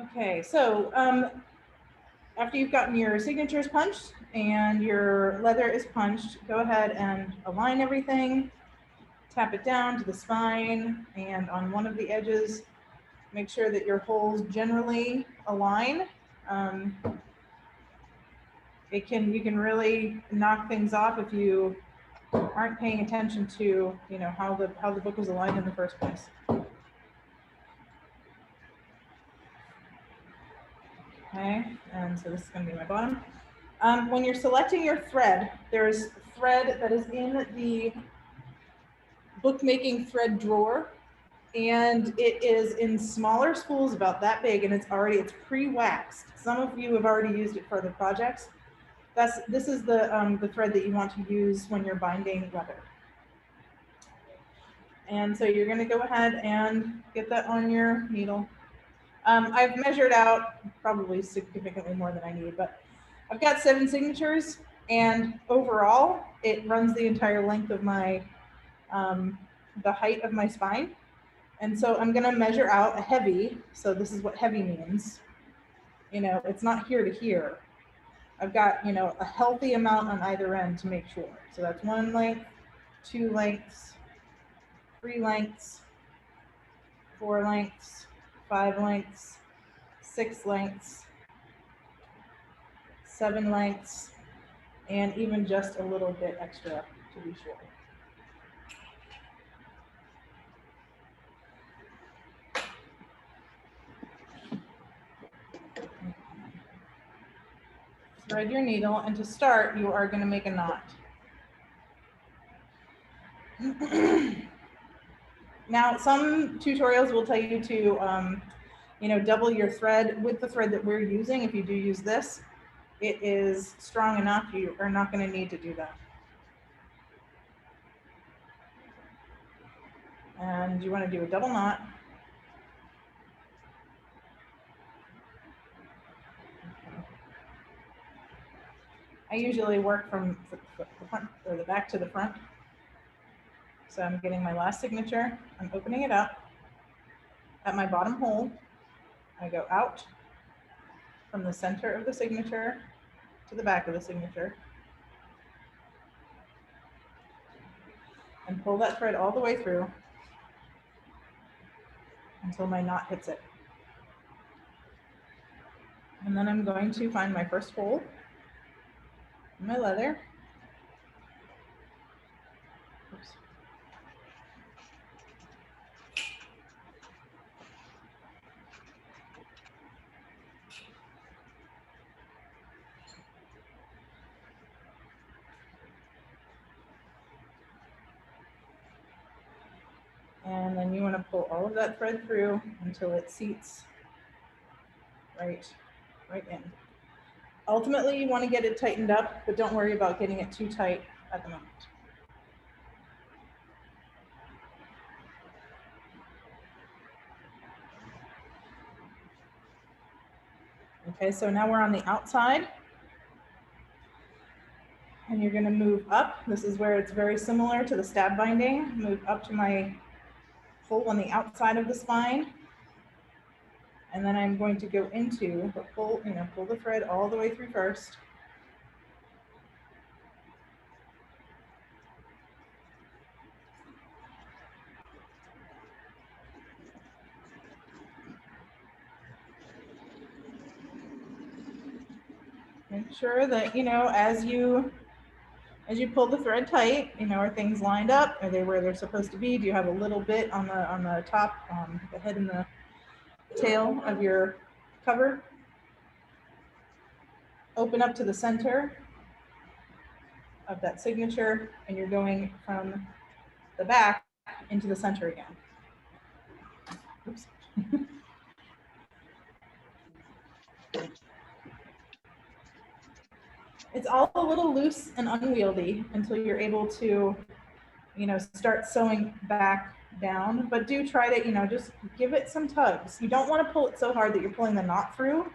Okay, so after you've gotten your signatures punched and your leather is punched, go ahead and align everything, tap it down to the spine, and on one of the edges, make sure that your holes generally align. You can really knock things off if you aren't paying attention to, you know, how the book was aligned in the first place. Okay, and so this is going to be my bottom. When you're selecting your thread, there's thread that is in the bookmaking thread drawer, and it is in smaller spools about that big, and it's pre-waxed. Some of you have already used it for other projects. This is the thread that you want to use when you're binding leather. And so you're going to go ahead and get that on your needle. I've measured out probably significantly more than I need, but I've got 7 signatures, and overall, it runs the entire length of my, the height of my spine. And so I'm going to measure out a heavy. So this is what heavy means. You know, it's not here to here. I've got, you know, a healthy amount on either end to make sure. So that's 1 length, 2 lengths, 3 lengths, 4 lengths, 5 lengths, 6 lengths, 7 lengths, and even just a little bit extra to be sure. Thread your needle, and to start, you are going to make a knot. Now, some tutorials will tell you to, you know, double your thread with the thread that we're using. If you do use this, it is strong enough. You are not going to need to do that. And you want to do a double knot. I usually work from the front or the back to the front. So I'm getting my last signature. I'm opening it up. At my bottom hole, I go out from the center of the signature to the back of the signature and pull that thread all the way through until my knot hits it. And then I'm going to find my first hole in my leather. Oops. And then you want to pull all of that thread through until it seats right in. Ultimately, you want to get it tightened up, but don't worry about getting it too tight at the moment. Okay, so now we're on the outside. And you're going to move up. This is where it's very similar to the stab binding. Move up to my hole on the outside of the spine. And then I'm going to go into the pull the thread all the way through first. Make sure that, you know, as you pull the thread tight, you know, are things lined up? Are they where they're supposed to be? Do you have a little bit on the top, the head and the tail of your cover? Open up to the center of that signature, and you're going from the back into the center again. Oops. It's all a little loose and unwieldy until you're able to, you know, start sewing back down, but do try to, you know, just give it some tugs. You don't want to pull it so hard that you're pulling the knot through.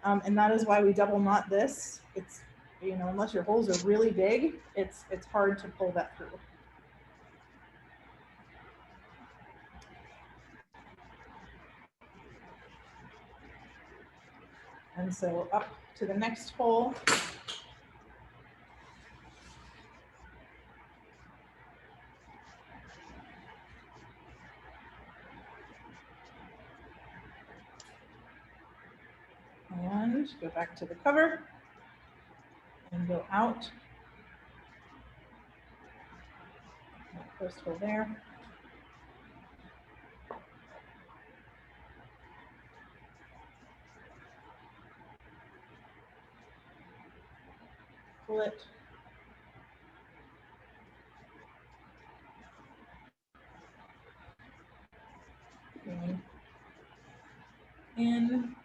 And that is why we double knot this. It's, you know, unless your holes are really big, it's hard to pull that through. And so up to the next hole. And go back to the cover and go out. First hole there. Pull it. Going in.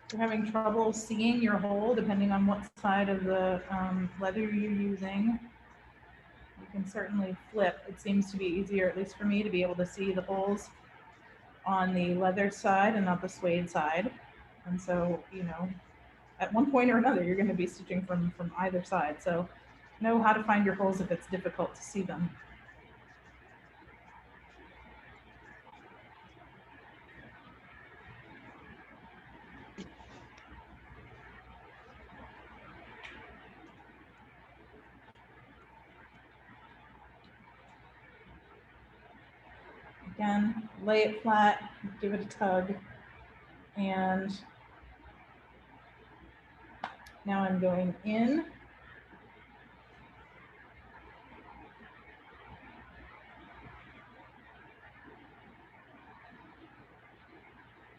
If you're having trouble seeing your hole, depending on what side of the leather you're using, you can certainly flip. It seems to be easier, at least for me, to be able to see the holes on the leather side and not the suede side. And so, you know, at one point or another, you're going to be stitching from either side. So know how to find your holes if it's difficult to see them. Again, lay it flat, give it a tug, and now I'm going in.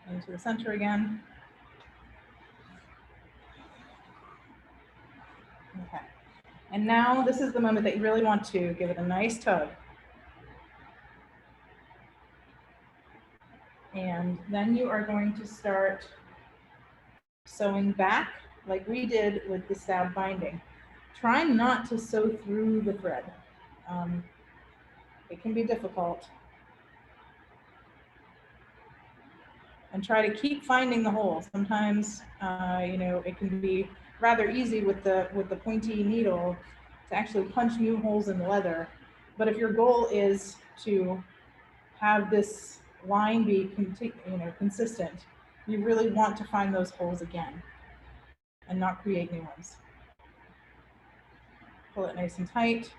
Into the center again. Okay. And now this is the moment that you really want to give it a nice tug. And then you are going to start sewing back like we did with the stab binding. Try not to sew through the thread. It can be difficult. And try to keep finding the holes. Sometimes, you know, it can be rather easy with the pointy needle to actually punch new holes in the leather. But if your goal is to have this line be consistent, you really want to find those holes again and not create new ones. Pull it nice and tight.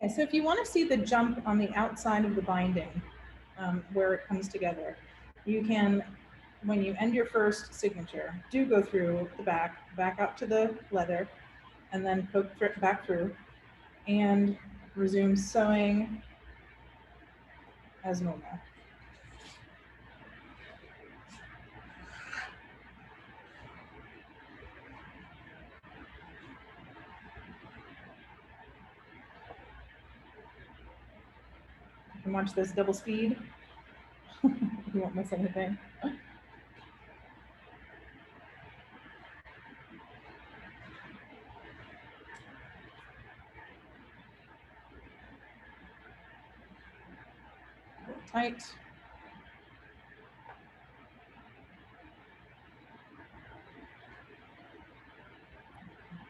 Okay, so if you want to see the jump on the outside of the binding, where it comes together, you can, when you end your first signature, do go through the back out to the leather, and then poke back through, and resume sewing as normal. You can watch this double speed if you won't miss anything. Tight.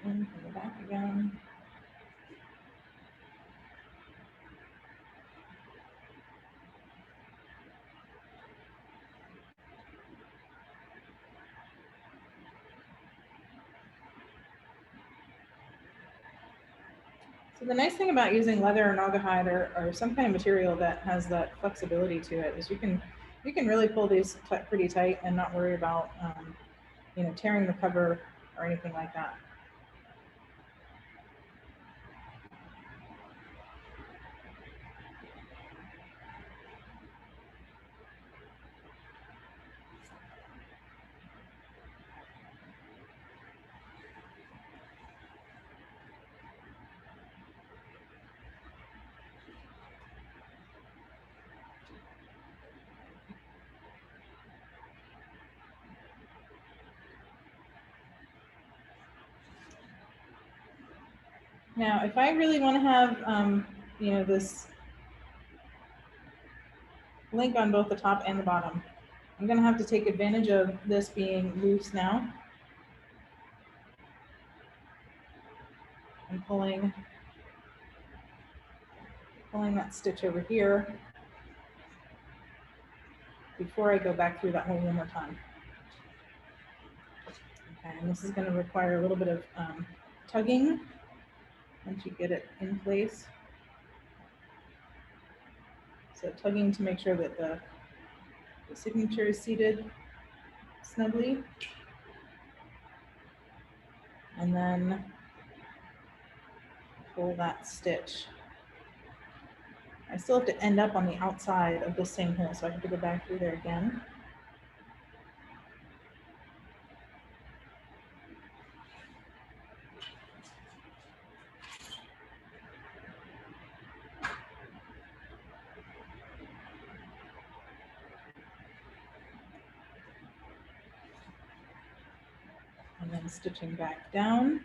And go back again. So the nice thing about using leather or naugahyde or some kind of material that has that flexibility to it is you can really pull these pretty tight and not worry about you know, tearing the cover or anything like that. Now, if I really want to have, you know, this link on both the top and the bottom. I'm going to have to take advantage of this being loose now. I'm pulling that stitch over here before I go back through that hole one more time. Okay, and this is going to require a little bit of tugging once you get it in place. So tugging to make sure that the signature is seated snugly. And then pull that stitch. I still have to end up on the outside of the same hole, so I have to go back through there again. And then stitching back down.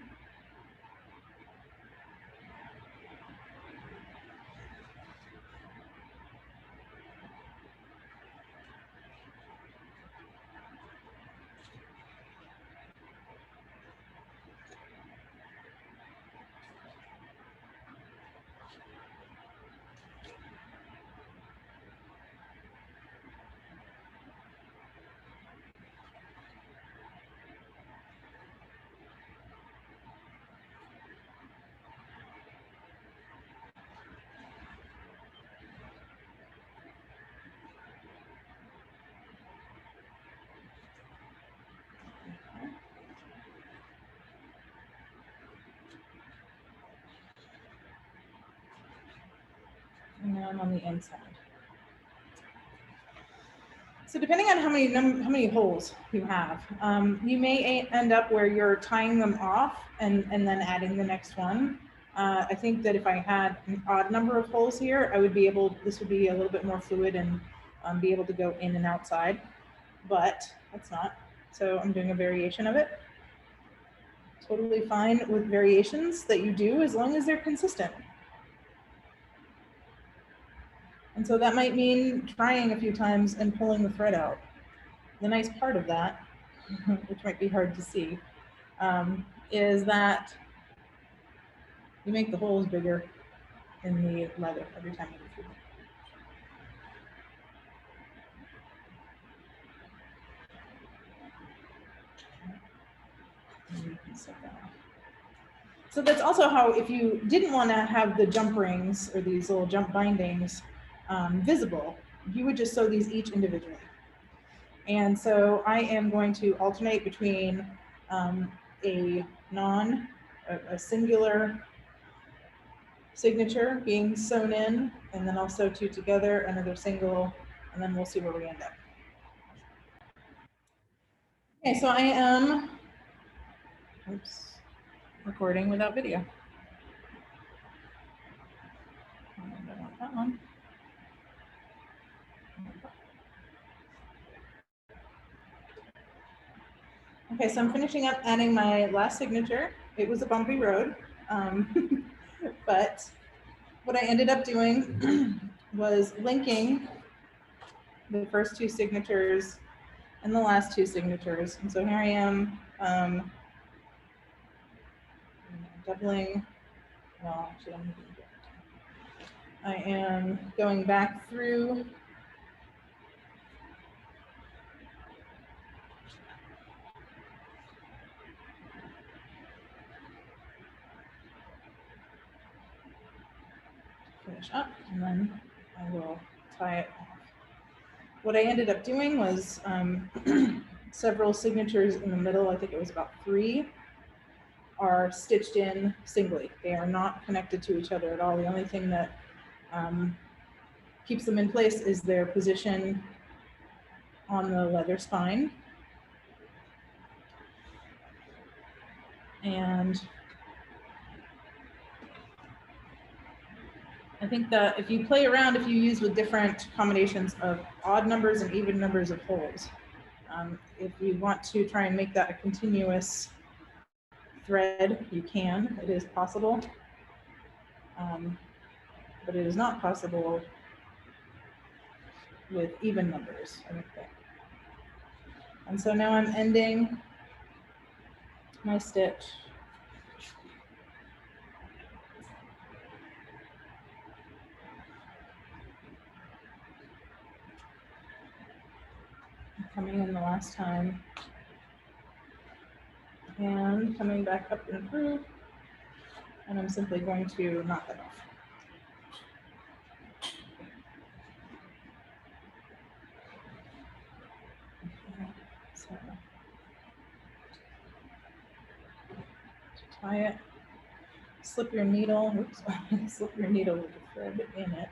And then on the inside. So depending on how many holes you have, you may end up where you're tying them off and then adding the next one. I think that if I had an odd number of holes here, I would be able, this would be a little bit more fluid and be able to go in and outside, but that's not. So I'm doing a variation of it. Totally fine with variations that you do as long as they're consistent. And so that might mean trying a few times and pulling the thread out. The nice part of that, which might be hard to see, is that you make the holes bigger in the leather every time you go through them. And you can set that off. So that's also how, if you didn't want to have the jump rings or these little jump bindings visible, you would just sew these each individually. And so I am going to alternate between a singular signature being sewn in, and then I'll sew two together, another single, and then we'll see where we end up. Okay, so I am recording without video. I don't want that one. Okay, so I'm finishing up adding my last signature. It was a bumpy road, but what I ended up doing was linking the first two signatures and the last two signatures. And so here I am doubling, well, actually, I am going back through finish up, and then I will tie it off. What I ended up doing was several signatures in the middle, I think it was about 3, are stitched in singly. They are not connected to each other at all. The only thing that keeps them in place is their position on the leather spine. And I think that if you play around, if you use with different combinations of odd numbers and even numbers of holes, if you want to try and make that a continuous thread, you can. It is possible, but it is not possible with even numbers, I would think. And so now I'm ending my stitch. Coming in the last time and coming back up and through, and I'm simply going to knock that off. Okay, so to tie it, slip your needle, oops, slip your needle with the thread in it.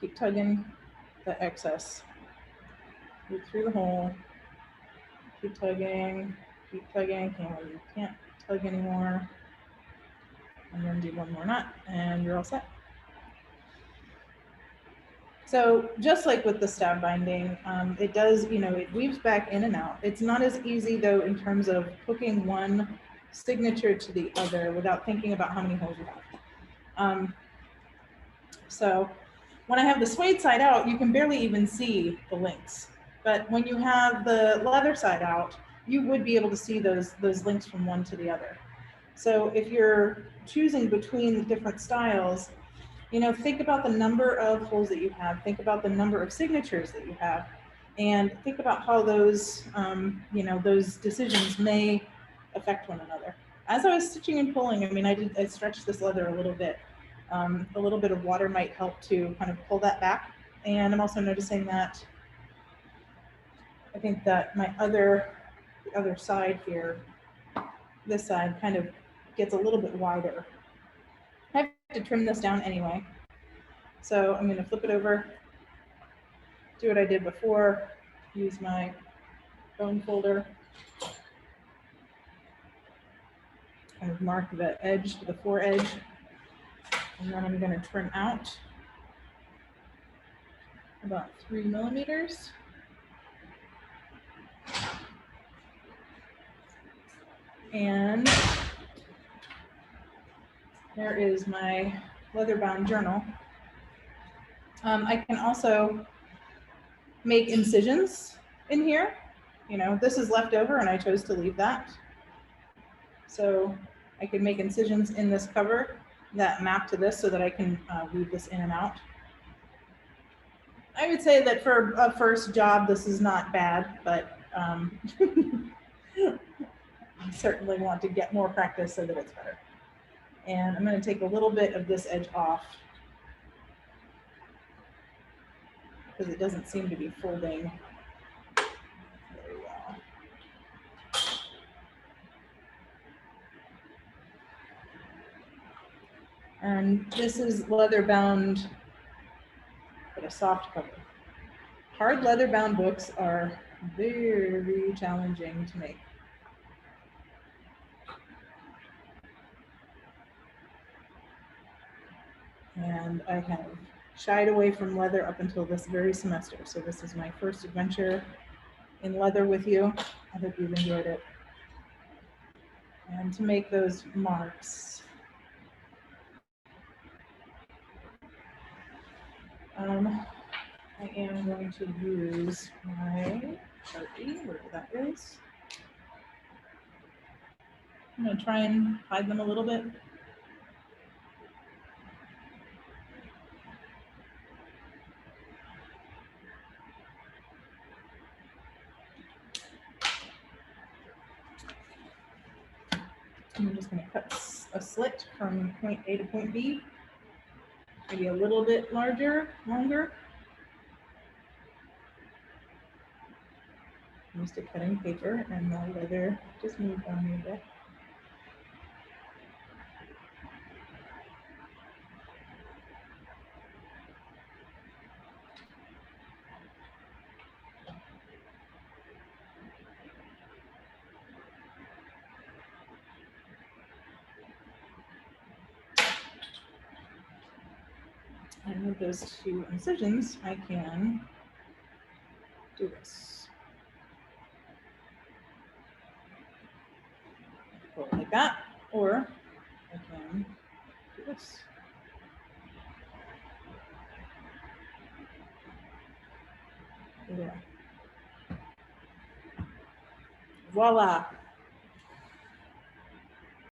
Keep tugging the excess. Loop through the hole. Keep tugging, you can't tug anymore. And then do one more knot and you're all set. So just like with the stab binding, it does, it weaves back in and out. It's not as easy though in terms of hooking one signature to the other without thinking about how many holes you have. So when I have the suede side out, you can barely even see the links. But when you have the leather side out, you would be able to see those links from one to the other. So if you're choosing between the different styles, think about the number of holes that you have, think about the number of signatures that you have, and think about how those, those decisions may affect one another. As I was stitching and pulling, I stretched this leather a little bit. A little bit of water might help to kind of pull that back. And I'm also noticing that I think that the other side here, this side kind of gets a little bit wider. I have to trim this down anyway. So I'm going to flip it over, do what I did before, use my bone folder, kind of mark the edge, the foredge, and then I'm going to trim out about 3 millimeters. And there is my leather-bound journal. I can also make incisions in here. This is left over and I chose to leave that. So I can make incisions in this cover that map to this so that I can weave this in and out. I would say that for a first job, this is not bad, but I certainly want to get more practice so that it's better. And I'm going to take a little bit of this edge off because it doesn't seem to be folding very well. And this is leather bound, but a soft cover. Hard leather bound books are very challenging to make. And I have shied away from leather up until this very semester. So this is my first adventure in leather with you. I hope you've enjoyed it. And to make those marks, I am going to use my Sharpie, wherever that is. I'm going to try and hide them a little bit. I'm just going to cut a slit from point A to point B, maybe a little bit longer. I'm used to cutting paper and the leather just moved on me a bit. And with those two incisions, I can do this. Pull it like that, or I Oops. Yeah. Voila.